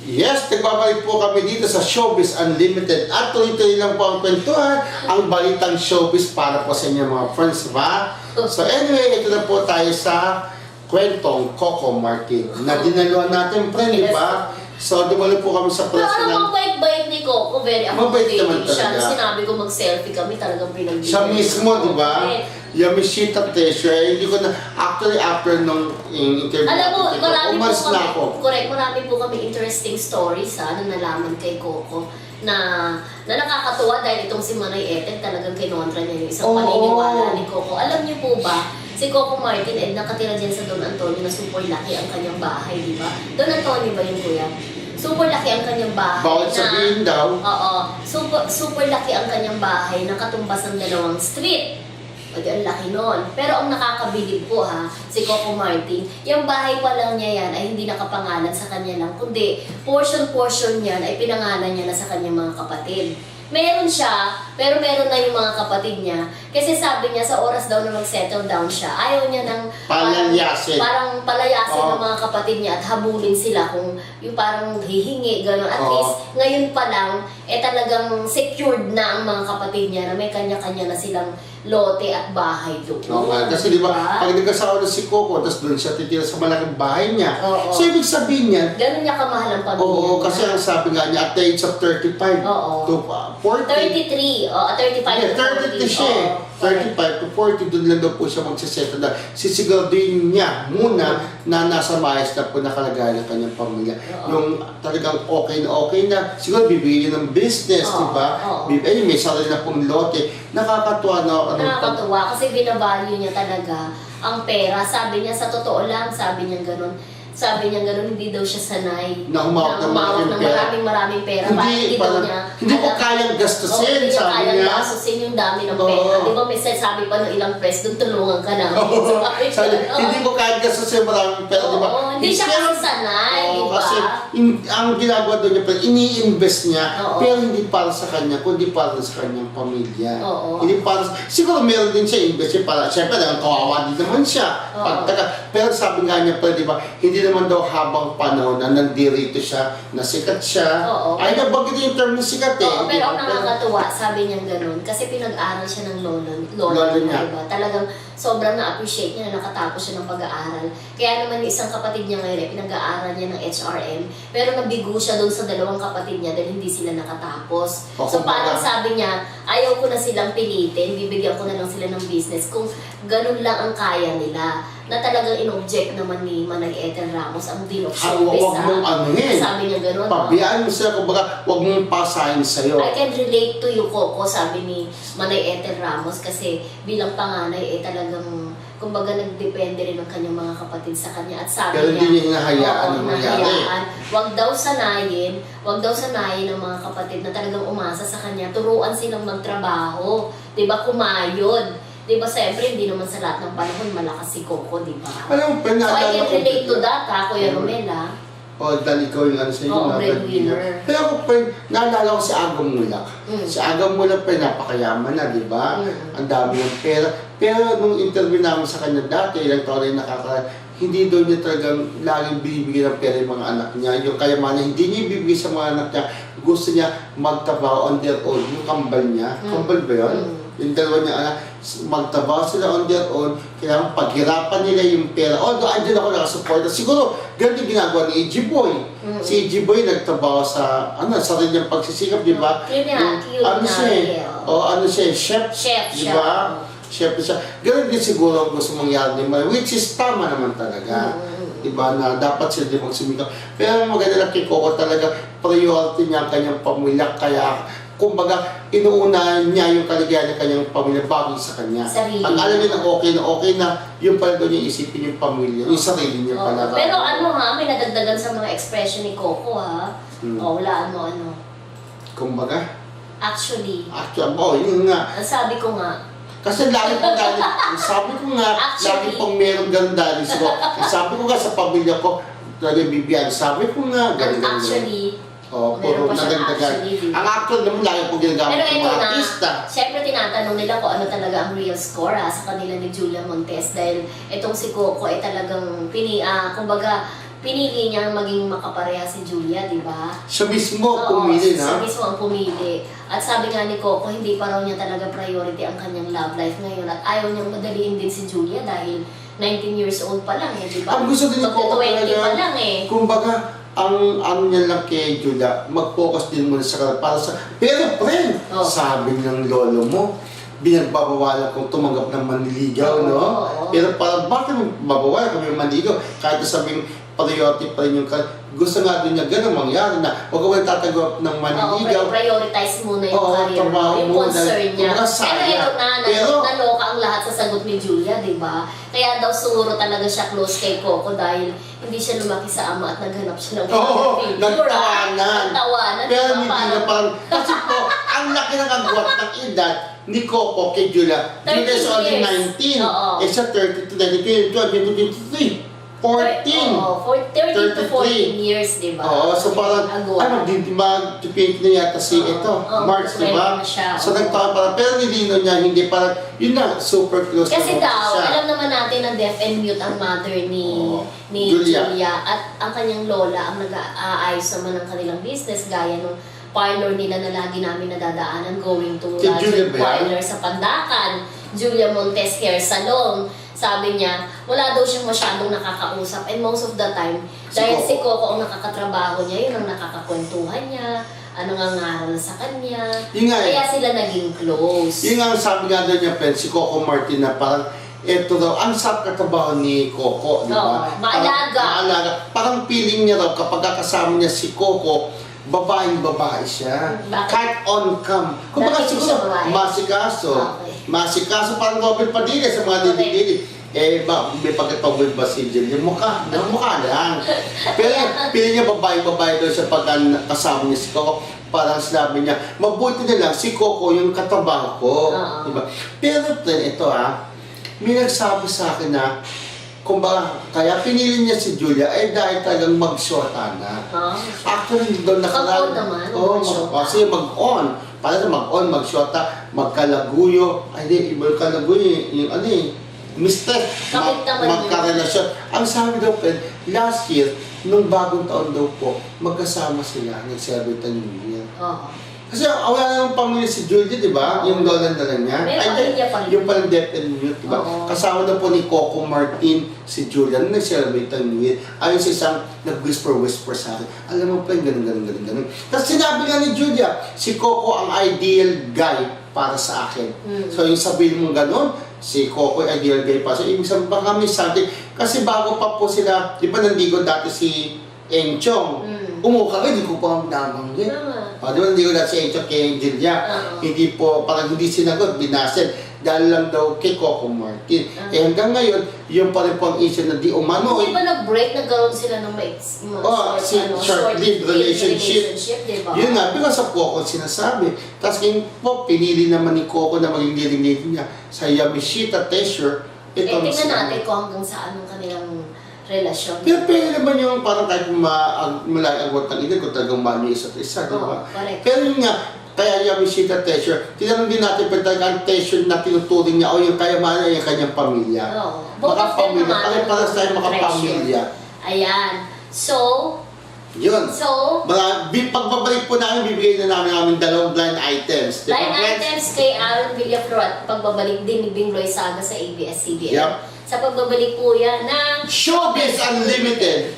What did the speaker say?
Yes, nagbabalik po kami dito sa Showbiz Unlimited at tuloy-tuloy lang po ang kwentuhan, ang balitang showbiz para po sa inyo mga friends, ba? So anyway, ito na po tayo sa kwentong Coco Martin na dinaluan natin, friend, di ba? So, dumalo po kami sa Pero pwesto ano, ng... mabait-bait ni Coco, very Mabait naman accommodating siya. talaga. Sinabi ko mag-selfie kami, talagang pinagbigyan. Siya mismo, di ba? Yamishita Treasure, hindi ko na... Actually, after nung interview Alam mo, natin, marami po umalis na kami, ako. correct, marami po kami interesting stories na nalaman kay Coco na nakakatuwa dahil itong si Manay Ethel talagang kinontra niya yung isang Oo. paniniwala ni Coco. Alam niyo po ba, si Coco Martin nakatira dyan sa Don Antonio na super laki ang kanyang bahay, di ba? Don Antonio ba yun, kuya? Super laki ang kanyang bahay. Bawal sabihin daw. Oo. Super laki ang kanyang bahay na katumbas ng 2 street. O di, ang laki nun. Pero ang nakakabilib po si Coco Martin, yung bahay pa lang niya yan ay hindi nakapangalan sa kanya lang, kundi portion niyan ay pinangalan niya na sa kanyang mga kapatid. Meron siya, pero meron na yung mga kapatid niya. Kasi sabi niya sa oras daw na mag-settle down siya, ayaw niya ng Palayasin. parang palayasin Oo. ng mga kapatid niya at habulin sila kung yung parang hihingi, gano'n. At Oo. least, ngayon pa lang, talagang secured na ang mga kapatid niya na may kanya-kanya na silang lote at bahay doon. Oo nga. Kasi di ba, pag nagkasawa na si Coco, tapos doon siya titira sa malaking bahay niya. Oo. So, ibig sabihin niya, Ganun niya kamahal ang pamilya. oo, kasi ang sabi nga niya, at the age of 35 Oo. to 40. 33, 35 Yeah, to 33 40. siya eh. Oo, correct. 35 to 40, doon lang daw po siya magsisettle na. Sisiguraduhin niya muna na nasa maayos na po nakalagay ng kanyang pamilya. Oo. Yung talagang okay na, siguro bibigyan niya ng business, Oo, di ba? oo. Ayun, may sarili na pong lote. Nakakatuwa na Nakakatuwa kasi binavalue niya talaga ang pera. Sabi niya, sa totoo lang, sabi niya ganun, hindi daw siya sanay Na humawak ng ng maraming pera. Hindi, Parang hindi ko kayang gastusin, hindi niya sabi kayang niya. gastusin yung dami ng Oo. pera. Di ba may sabi pa ng ilang press, doon tulungan ka namin. Oo, Sabi niya, hindi ko kayang gastusin maraming pera, di ba? Oo, hindi siya Pero- kasi sanay, di ba? Kasi ang ginagawa doon niya, ini-invest niya, Oo. pero hindi para sa kanya, kundi para sa kanyang pamilya. Oo. Hindi para siguro meron din siya invest niya para, syempre, kawawa din naman siya. Oo. Pero sabi nga niya, di ba, hindi naman daw habang panahon na nandirito siya, nasikat siya. Oo. Ay, nabanggit yung term na sikat eh. Oo, di pero ba? ang nakakatuwa, sabi niya ganun, kasi pinag-aral siya ng lolo Lolo niya. niya, diba? Talagang sobrang na-appreciate niya na nakatapos siya ng pag-aaral. Kaya naman yung isang kapatid niya ngayon, pinag-aaral niya ng HRM, pero nabigo siya doon sa 2 kapatid niya dahil hindi sila nakatapos. O, So kumbaga- parang sabi niya, ayaw ko na silang pilitin, bibigyan ko na lang sila ng business kung ganun lang ang kaya nila. Na talagang in-object naman ni Manay Ethel Ramos ang deal of showbiz. Huwag mong anuhin. Sabi niya ganun. Pabiyaan mo sila, kumbaga, huwag mong pasahin sa'yo. I can relate to you, Coco, sabi ni Manay Ethel Ramos, kasi bilang panganay, talagang, kumbaga, nagdepende rin ang kanyang mga kapatid sa kanya. At sabi Pero niya, hindi niya hinahayaan oo, na mangyari. hinahayaan. Wag daw sanayin ng mga kapatid na talagang umasa sa kanya. Turuan silang magtrabaho, 'di ba, kumayod. 'Di ba, siyempre, hindi naman sa lahat ng panahon malakas si Coco, 'di ba? Alam mo, So, I naalala can ko relate to bigla. that, Kuya Romela. O, dahil ikaw yung ano sa'yo, Oo, na breadwinner. Pero ako pa, naalala ko si Agam Mulak. Mm. Si Agam Mulak pa, napakayaman na, di ba? Mm. Ang dami ng pera. Pero nung interview namin sa kanya dati, ilang taon rin hindi daw niya talagang laging binibigyan ng pera yung mga anak niya. Yung kayamanan, hindi niya ibibigay sa mga anak niya. Gusto niya magtrabaho on their own. Yung kambal niya. Mm. Kambal ba yun? Mm. Yung dalawa niya anak, magtrabaho sila on their own. Kailangan paghirapan nila yung pera. Although, andyan ako nakasupport. Siguro, ganun yung ginagawa ni AG Boy. Mm. Si AG Boy nagtrabaho sa, sa rin niyang pagsisikap, di ba? Ano siya eh? Ano siya eh? Chef. Chef Di siya. ba? Chef siya. Ganun din siguro ang gusto mangyari ni Manay, which is tama naman talaga. Diba, na dapat sila din magsumikap. Pero ang maganda lang kay Coco talaga, priority niya ang kanyang pamilya. Kaya, kumbaga, inuuna niya yung kaligayahan ng kanyang pamilya bago sa kanya. Sarili. Ang alam niya na okay na, yung pala doon niya isipin yung pamilya, yung sarili niya pala. Pero may nadagdagan sa mga expression ni Coco, ha? Hmm. Wala, Kumbaga, Actually, yun nga. ang sabi ko nga, Kasi lagi pong galing, sabi ko nga, lagi Actually, pong meron ganun dahil sabi ko nga sa pamilya ko, talagang bibiyaan, sabi ko nga, ganun. actually, Oh, meron puro pa siyang nagagdagan. actually, di ba? Ang actor naman lagi pong ginagamit pero ng ito mga na, artista. syempre tinatanong nila kung ano talaga ang real score sa kanila ni Julia Montes dahil itong si Coco ay talagang kumbaga pinili niya maging makapareha si Julia, di ba? Siya mismo Oo, pumili siya na. mismo ang pumili. At sabi nga ni Coco, hindi pa raw niya talaga priority ang kanyang love life ngayon. At ayaw niyang madaliin din si Julia dahil 19 years old pa lang, di ba? Ang gusto din ni Coco 20 pa talaga, lang kumbaga, ang ano niya lang kay Julia, mag-focus din muna sa kanila para sa... Pero friend, Oh. sabi ng lolo mo, binagbabawalan kung tumanggap ng manliligaw, no? Oo. Pero parang bakit mabawalan kami manliligaw? Kahit sabing priority pa rin yung gusto nga din niya ganun mangyari na huwag ka tatagap ng manliligaw. Oo, prioritize muna yung Oo, career mo, trabaho yung muna. concern niya. Kumbaga, sayang. Pero ito na, Pero- naloka ang lahat sa sagot ni Julia, di ba? Kaya daw siguro talaga siya close kay Coco dahil hindi siya lumaki sa ama at naghanap siya ng Oo, father figure, nagtawanan. Nagtawanan. Pero di ba? hindi na parang, kasi po, ang laki ng agwat ng edad ni Coco kay Julia. 13 Julia is only years. 19. Oo. Eh siya 30 to 19, 23, 14. Oo, 30 to 14 years, di ba? Oo, so parang, Agwa. mag-20 na yata si Oo, ito, oo, March, di 20 ba? na siya, So oo. nagtawa parang, pero nilino niya, hindi parang, yun na, super close Kasi na daw, siya. alam naman natin na deaf and mute ang mother ni Oo. ni Julia. Julia. At ang kanyang lola ang nag-aayos naman ng kanilang business gaya nung parlor nila na lagi namin nadadaanan going to Kay Julia ba yan? parlor sa Pandakan, Julia Montes Hair Salon. Sabi niya, wala daw siyang masyadong nakakausap and most of the time, Si dahil Coco. si Coco ang nakakatrabaho niya, yun ang nakakakwentuhan niya, ano nga ngaral sa kanya. Yun nga eh. Kaya sila naging close. Yun nga ang sabi nga doon niya, friend, si Coco Martin na parang, eto daw, ang sarap katrabaho ni Coco, di ba? Oo, maalaga. Parang, maalaga. Parang feeling niya raw, kapag kasama niya si Coco, babae siya. Bakit? Kahit on-cam. Kumbaga Bakit siguro, siya babae? masikaso. Okay. Masikaso, parang Robert Padilla sa mga Okay. dili-dili. Eh, may pagkatawid ba si Jill? Yung mukha lang. Pero pili niya babae daw siya pag kasama niya si Coco. Parang sinabi niya, mabuti na lang si Coco yung katrabaho ko. Oo. Diba? Pero ito may nagsabi sa akin na, kumbaga, kaya pinili niya si Julia ay dahil talagang mag-shorta na. Huh? Actually, doon Mag-on naman, mag-shorta. Kasi mag-on. Para sa mag-on, mag-shorta, magkalaguyo. Ay, hindi, iba yung kalaguyo, yung ano mistake, Kapit naman yun. magkarelasyon. Ang sabi daw, friend, last year, nung bagong taon daw po, magkasama sila, nag-celebrate ang New Year. Oo. Kasi wala nang pamilya si Julia, di ba? Oo. Yung lola na lang niya. May pamilya pa rin. Yung palang deaf and mute, di ba? Oo. Kasama na po ni Coco Martin si Julia nung nag-celebrate ang New Year. Ayon sa isang nag-whisper sa akin, alam mo pa yung ganun. Tapos sinabi nga ni Julia, si Coco ang ideal guy para sa akin. So yung sabihin mong ganun, si Coco ay ideal guy para sa ibig sabihin baka may something. Kasi bago pa po sila, di ba nandigo dati si Enchong, umuka ka, hindi ko pa nabanggit. Tama. Di ba nandigo dati si Enchong kay Julia, Oo. hindi po, parang hindi sinagot, binasin. Dahil lang daw kay Coco Martin. Eh hanggang ngayon, yun pa rin po ang issue na di umano. Hindi ba nag-break, nagkaroon sila ng Short-lived relationship. di ba? Yun nga, because of Coco sinasabi. Tapos ngayon po, pinili naman ni Coco na maging leading niya sa Yamashita Treasure. Tingnan natin kung hanggang saan ang kanilang relasyon. Pero pwede naman yung parang kahit malay agwat ng edad kung talagang mahal niyo isa't isa, di ba? correct. Pero yun nga, kaya Yamashita Treasure, tinanong din natin pag talagang treasure na tinuturing niya o yung kaya mahal niya yung kanyang pamilya. Oo. Both of them Makapamilya, naman, pare-paras tayo treasure. makapamilya. Ayan. So, Yun. so, Pagbabalik po namin, bibigay na namin dalawang blind items. Di ba, line friends? items kay Aaron Villaflor at pagbabalik din ni Bing Loy Saga sa ABS-CBN. Yep. Sa pagbabalik po yan ng Showbiz Unlimited!